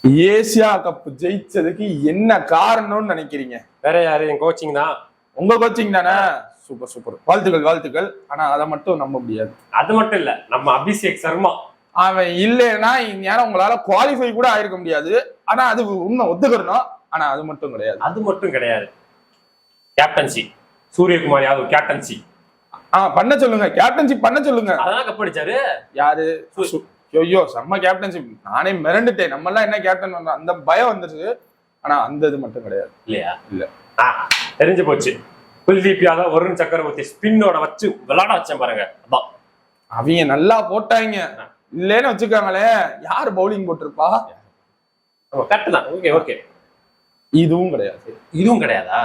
Asia cup ஜெயிச்சதுக்கு என்ன காரணம்னு நினைக்கிறீங்க? வேற யாரு? என் கோச்சிங் தான். உங்க கோச்சிங் தானே? சூப்பர் சூப்பர், வாழ்த்துக்கள் வாழ்த்துக்கள். ஆனா அதை மட்டும் நம்ப முடியாது. அது மட்டும் இல்ல, நம்ம அபிஷேக் சர்மா அவன் இல்லைன்னா இந்நேரம் உங்களால குவாலிஃபை கூட ஆயிருக்க முடியாது. ஆனா அது உண்மை, ஒத்துக்கிறணும். ஆனா அது மட்டும் கிடையாது. அது மட்டும் கிடையாது. கேப்டன்சி சூரியகுமார் யாதவ் கேப்டன்சி பண்ண சொல்லுங்க, கேப்டன்சி பண்ண சொல்லுங்க. அதான் கப் அடிச்சாரு. யாரு? ஐயோ செம்ம கேப்டன்ஷிப். நானே மிரண்டுட்டேன். நம்ம எல்லாம் என்ன கேப்டன் பண்றோம் அந்த பயம் வந்துருச்சு. ஆனா அந்த இது மட்டும் கிடையாது. இல்லையா? இல்ல, தெரிஞ்சு போச்சு. குல்தீப் யாதவ், வருண் சக்கரவர்த்தி ஸ்பின்னோட வச்சு விளையாட வச்சேன் பாருங்க. அதான் அவங்க நல்லா போட்டாங்க. இல்லேன்னு வச்சுக்காங்களே, யாரு பவுலிங் போட்டிருப்பா? கரெக்ட் தான். Okay okay. இதுவும் கிடையாது. இதுவும் கிடையாதா?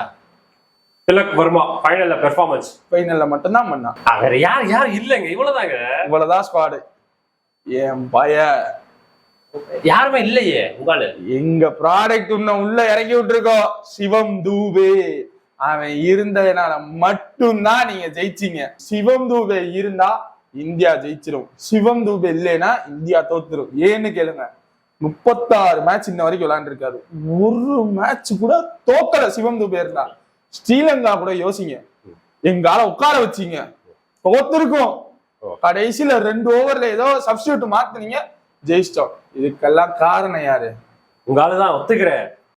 திலக் வர்மா ஃபைனல்ல பெர்ஃபார்மன்ஸ். ஃபைனல்ல மட்டும்தான் பண்ணா. வேற யார் இல்லைங்க. இவ்வளவுதாங்க. இவ்வளவுதான் ஸ்குவாடு. என் பய யாருமே இல்லையே. உங்கால எங்க ப்ராடக்ட் இன்னும் உள்ள இறக்கி விட்டுருக்கோம். சிவம் தூபே அவன் இருந்ததுனால மட்டும்தான் நீங்க ஜெயிச்சீங்க. சிவம் தூபே இருந்தா இந்தியா ஜெயிச்சிரும். சிவம் தூபே இல்லைன்னா இந்தியா தோத்துரும். ஏன்னு கேளுங்க, 36 மேட்ச் இன்ன வரைக்கும் விளையாண்டுருக்காரு. ஒரு மேட்ச் கூட தோக்கல. சிவம் தூபே இருந்தா ஸ்ரீலங்கா கூட யோசிங்க, எங்கால உட்கார வச்சீங்க, தோத்துருக்கும். கடைசியில 2 ஓவர்ல ஏதோ சப்ஸ்டியூட் மாத்துனீங்க, ஜெயிச்சிட்டோம். இதுக்கெல்லாம் காரணம் யாரு? உங்காலதான். ஒத்துக்கிறேன்.